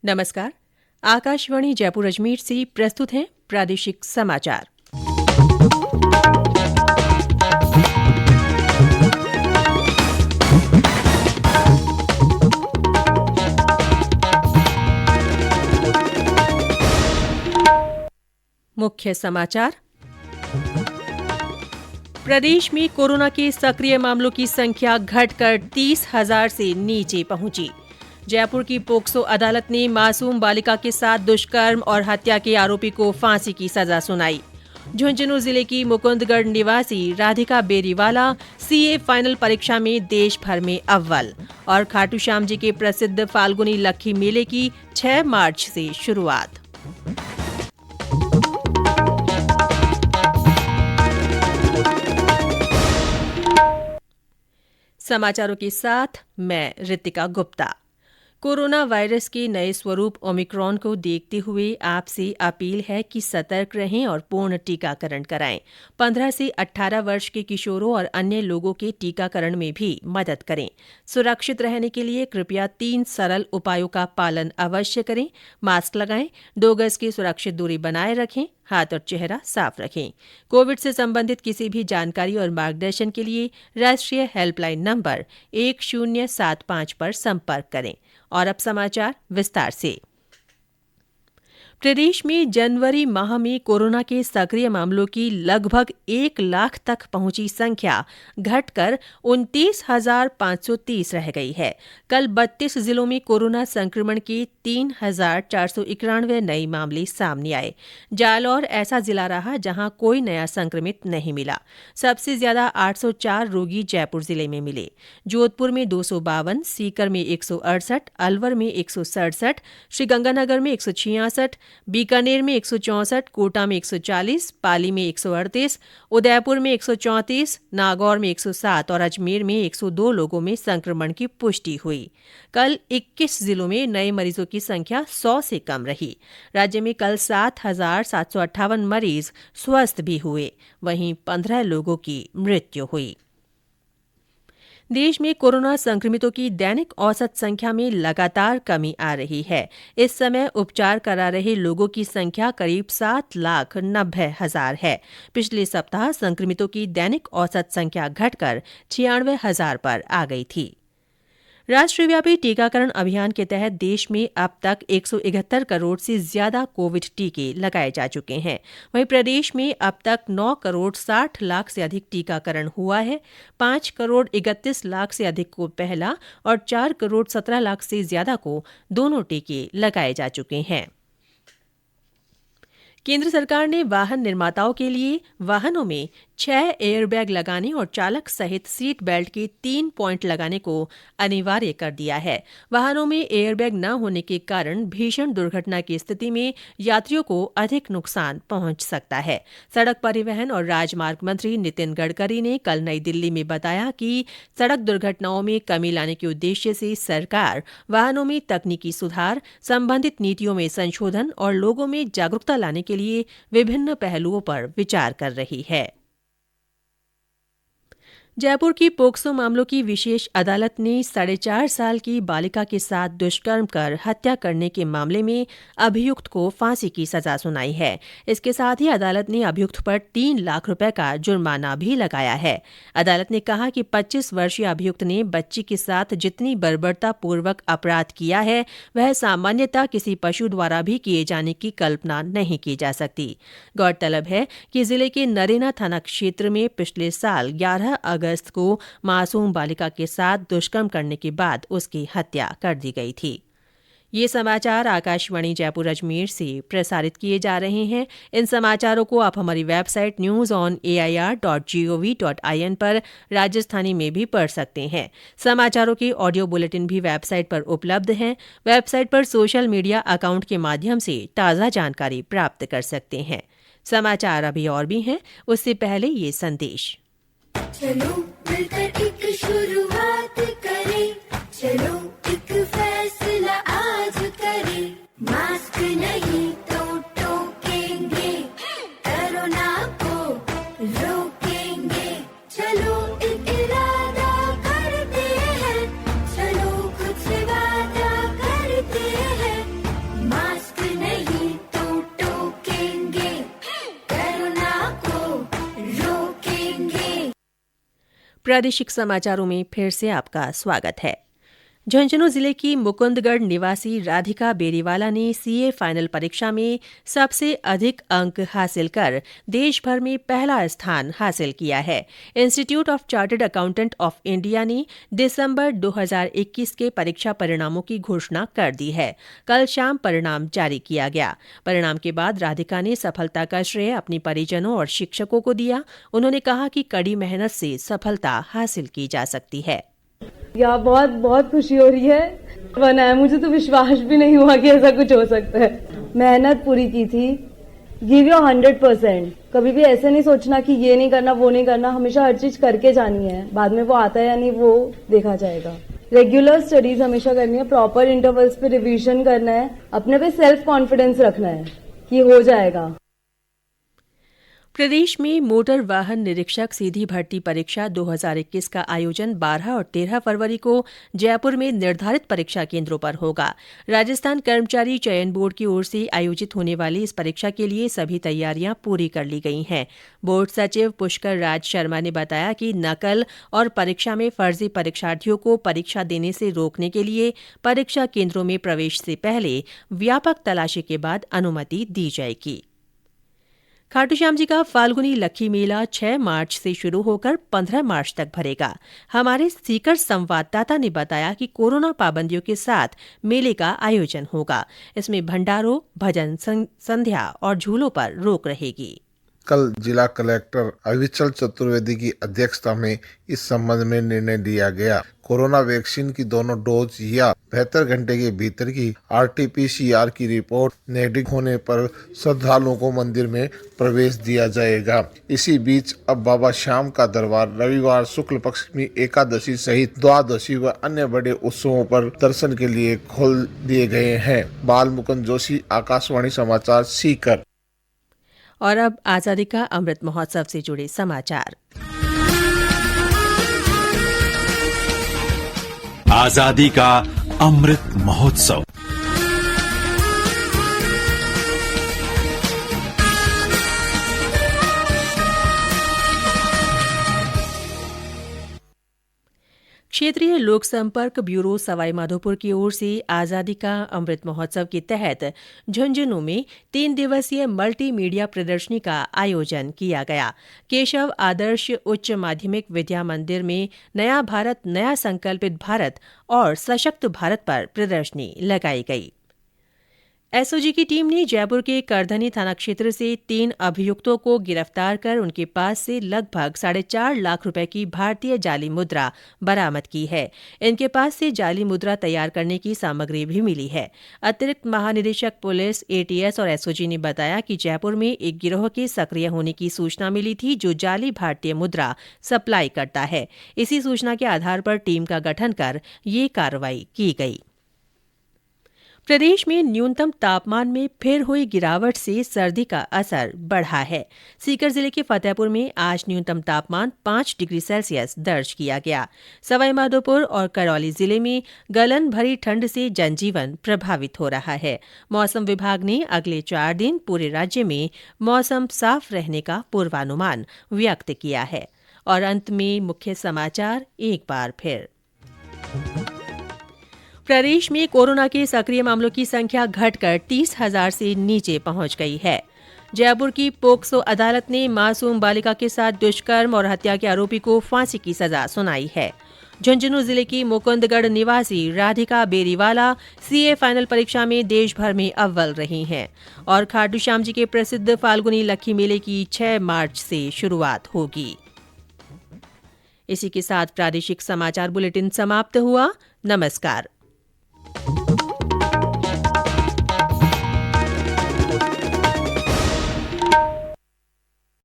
नमस्कार। आकाशवाणी जयपुर अजमेर से प्रस्तुत हैं प्रादेशिक समाचार। मुख्य समाचार। प्रदेश में कोरोना के सक्रिय मामलों की संख्या घटकर 30,000 से नीचे पहुंची। जयपुर की पोक्सो अदालत ने मासूम बालिका के साथ दुष्कर्म और हत्या के आरोपी को फांसी की सजा सुनाई। झुंझुनू जिले की मुकुंदगढ़ निवासी राधिका बेरीवाला सीए फाइनल परीक्षा में देश भर में अव्वल। और खाटू श्याम जी के प्रसिद्ध फाल्गुनी लक्खी मेले की 6 मार्च से शुरुआत। समाचारों के साथ मैं ऋतिका गुप्ता। कोरोना वायरस के नए स्वरूप ओमिक्रॉन को देखते हुए आपसे अपील है कि सतर्क रहें और पूर्ण टीकाकरण कराएं। 15 से 18 वर्ष के किशोरों और अन्य लोगों के टीकाकरण में भी मदद करें। सुरक्षित रहने के लिए कृपया 3 सरल उपायों का पालन अवश्य करें। मास्क लगाएं, 2 गज की सुरक्षित दूरी बनाए रखें, हाथ और चेहरा साफ रखें। कोविड से संबंधित किसी भी जानकारी और मार्गदर्शन के लिए राष्ट्रीय हेल्पलाइन नंबर 1075 पर संपर्क करें। और अब समाचार विस्तार से। प्रदेश में जनवरी माह में कोरोना के सक्रिय मामलों की लगभग 1 लाख तक पहुंची संख्या घटकर 29,530 रह गई है। कल 32 जिलों में कोरोना संक्रमण के 3,491 नए मामले सामने आए। जालौर ऐसा जिला रहा जहां कोई नया संक्रमित नहीं मिला। सबसे ज्यादा 804 रोगी जयपुर जिले में मिले। जोधपुर में 252, सीकर में 168, अलवर में 167, श्रीगंगानगर में 166, बीकानेर में 164, कोटा में 140, पाली में 138, उदयपुर में 134, नागौर में 107 और अजमेर में 102 लोगों में संक्रमण की पुष्टि हुई। कल 21 जिलों में नए मरीजों की संख्या 100 से कम रही। राज्य में कल 7,758 मरीज स्वस्थ भी हुए। वहीं 15 लोगों की मृत्यु हुई। देश में कोरोना संक्रमितों की दैनिक औसत संख्या में लगातार कमी आ रही है। इस समय उपचार करा रहे लोगों की संख्या करीब 7,90,000 है। पिछले सप्ताह संक्रमितों की दैनिक औसत संख्या घटकर 96,000 पर आ गई थी। राष्ट्रव्यापी टीकाकरण अभियान के तहत देश में अब तक 171 करोड़ से ज्यादा कोविड टीके लगाए जा चुके हैं। वहीं प्रदेश में अब तक 9 करोड़ 60 लाख से अधिक टीकाकरण हुआ है। 5 करोड़ 31 लाख से अधिक को पहला और 4 करोड़ 17 लाख से ज्यादा को दोनों टीके लगाए जा चुके हैं। केंद्र सरकार ने वाहन निर्माताओं के लिए वाहनों में 6 एयरबैग लगाने और चालक सहित सीट बेल्ट के 3 पॉइंट लगाने को अनिवार्य कर दिया है। वाहनों में एयरबैग न होने के कारण भीषण दुर्घटना की स्थिति में यात्रियों को अधिक नुकसान पहुंच सकता है। सड़क परिवहन और राजमार्ग मंत्री नितिन गडकरी ने कल नई दिल्ली में बताया कि सड़क दुर्घटनाओं में कमी लाने के उद्देश्य से सरकार वाहनों में तकनीकी सुधार, संबंधित नीतियों में संशोधन और लोगों में जागरूकता लाने के लिए विभिन्न पहलुओं पर विचार कर रही है। जयपुर की पोक्सो मामलों की विशेष अदालत ने 4.5 साल की बालिका के साथ दुष्कर्म कर हत्या करने के मामले में अभियुक्त को फांसी की सजा सुनाई है। इसके साथ ही अदालत ने अभियुक्त पर 3 लाख रुपए का जुर्माना भी लगाया है। अदालत ने कहा कि 25 वर्षीय अभियुक्त ने बच्ची के साथ जितनी बर्बरतापूर्वक अपराध किया है वह सामान्यतः किसी पशु द्वारा भी किए जाने की कल्पना नहीं की जा सकती। गौरतलब है कि जिले के नरेना थाना क्षेत्र में पिछले साल 11 अगस्त को मासूम बालिका के साथ दुष्कर्म करने के बाद उसकी हत्या कर दी गई थी। ये समाचार आकाशवाणी जयपुर अजमेर से प्रसारित किए जा रहे हैं। इन समाचारों को आप हमारी वेबसाइट news.on.air.gov.in पर राजस्थानी में भी पढ़ सकते हैं। समाचारों के ऑडियो बुलेटिन भी वेबसाइट पर उपलब्ध हैं। वेबसाइट पर सोशल मीडिया अकाउंट के माध्यम से ताज़ा जानकारी प्राप्त कर सकते हैं। समाचार अभी और भी हैं, उससे पहले ये संदेश। चलो मिलकर एक शुरुआत करें, चलो एक फैसला आज करें, मास्क नहीं तो टोकेंगे, कोरोना को रोकेंगे, चलो एक इरादा करते हैं, चलो कुछ वादा करते हैं, प्रादेशिक समाचारों में फिर से आपका स्वागत है। झुंझुनू जिले की मुकुंदगढ़ निवासी राधिका बेरीवाला ने सीए फाइनल परीक्षा में सबसे अधिक अंक हासिल कर देश भर में पहला स्थान हासिल किया है। Institute of chartered accountant of India ने दिसंबर 2021 के परीक्षा परिणामों की घोषणा कर दी है। कल शाम परिणाम जारी किया गया। परिणाम के बाद राधिका ने सफलता का श्रेय अपने परिजनों और शिक्षकों को दिया। उन्होंने कहा कि कड़ी मेहनत से सफलता हासिल की जा सकती है। या बहुत बहुत खुशी हो रही है। बनाया, मुझे तो विश्वास भी नहीं हुआ कि ऐसा कुछ हो सकता है। मेहनत पूरी की थी। Give your 100%। कभी भी ऐसे नहीं सोचना कि ये नहीं करना वो नहीं करना, हमेशा हर चीज करके जानी है। बाद में वो आता है या नहीं वो देखा जाएगा। रेगुलर स्टडीज हमेशा करनी है, प्रॉपर इंटरवल्स पे रिवीजन करना है, अपने पे सेल्फ कॉन्फिडेंस रखना है कि हो जाएगा। प्रदेश में मोटर वाहन निरीक्षक सीधी भर्ती परीक्षा 2021 का आयोजन 12 और 13 फरवरी को जयपुर में निर्धारित परीक्षा केंद्रों पर होगा। राजस्थान कर्मचारी चयन बोर्ड की ओर से आयोजित होने वाली इस परीक्षा के लिए सभी तैयारियां पूरी कर ली गई हैं। बोर्ड सचिव पुष्कर राज शर्मा ने बताया कि नकल और परीक्षा में फर्जी परीक्षार्थियों को परीक्षा देने से रोकने के लिए परीक्षा केंद्रों में प्रवेश से पहले व्यापक तलाशी के बाद अनुमति दी जाएगी। खाटू श्याम जी का फाल्गुनी लक्खी मेला 6 मार्च से शुरू होकर 15 मार्च तक भरेगा। हमारे सीकर संवाददाता ने बताया कि कोरोना पाबंदियों के साथ मेले का आयोजन होगा। इसमें भंडारों, भजन संध्या और झूलों पर रोक रहेगी। कल जिला कलेक्टर अविचल चतुर्वेदी की अध्यक्षता में इस संबंध में निर्णय लिया गया। कोरोना वैक्सीन की दोनों डोज या 72 घंटे के भीतर की RT-PCR की रिपोर्ट नेगेटिव होने पर श्रद्धालुओं को मंदिर में प्रवेश दिया जाएगा। इसी बीच अब बाबा श्याम का दरबार रविवार शुक्ल पक्ष में एकादशी सहित द्वादशी व अन्य बड़े उत्सवों पर दर्शन के लिए खोल दिए गए हैं। बाल मुकुंद जोशी, आकाशवाणी समाचार, सीकर। और अब आजादी का अमृत महोत्सव से जुड़े समाचार। आजादी का अमृत महोत्सव। क्षेत्रीय लोक संपर्क ब्यूरो सवाईमाधोपुर की ओर से आजादी का अमृत महोत्सव के तहत झुंझुनू में 3 दिवसीय मल्टीमीडिया प्रदर्शनी का आयोजन किया गया। केशव आदर्श उच्च माध्यमिक विद्या मंदिर में नया भारत, नया संकल्पित भारत और सशक्त भारत पर प्रदर्शनी लगाई गई। एसओजी की टीम ने जयपुर के करधनी थाना क्षेत्र से 3 अभियुक्तों को गिरफ्तार कर उनके पास से लगभग 4.5 लाख रुपए की भारतीय जाली मुद्रा बरामद की है। इनके पास से जाली मुद्रा तैयार करने की सामग्री भी मिली है। अतिरिक्त महानिदेशक पुलिस ATS और एसओजी ने बताया कि जयपुर में एक गिरोह के सक्रिय होने की सूचना मिली थी जो जाली भारतीय मुद्रा सप्लाई करता है। इसी सूचना के आधार पर टीम का गठन कर ये कार्रवाई की गई। प्रदेश में न्यूनतम तापमान में फिर हुई गिरावट से सर्दी का असर बढ़ा है। सीकर जिले के फतेहपुर में आज न्यूनतम तापमान 5 डिग्री सेल्सियस दर्ज किया गया। सवाईमाधोपुर और करौली जिले में गलन भरी ठंड से जनजीवन प्रभावित हो रहा है। मौसम विभाग ने अगले 4 दिन पूरे राज्य में मौसम साफ रहने का पूर्वानुमान व्यक्त किया है। और अंत में मुख्य समाचार एक बार फिर। प्रदेश में कोरोना के सक्रिय मामलों की संख्या घटकर 30,000 से नीचे पहुंच गई है। जयपुर की पोक्सो अदालत ने मासूम बालिका के साथ दुष्कर्म और हत्या के आरोपी को फांसी की सजा सुनाई है। झुंझुनू जिले की मुकुंदगढ़ निवासी राधिका बेरीवाला सीए फाइनल परीक्षा में देश भर में अव्वल रही हैं। और खाटू श्याम जी के प्रसिद्ध फाल्गुनी लक्खी मेले की 6 मार्च से शुरुआत होगी। इसी के साथ प्रादेशिक समाचार बुलेटिन समाप्त हुआ। नमस्कार।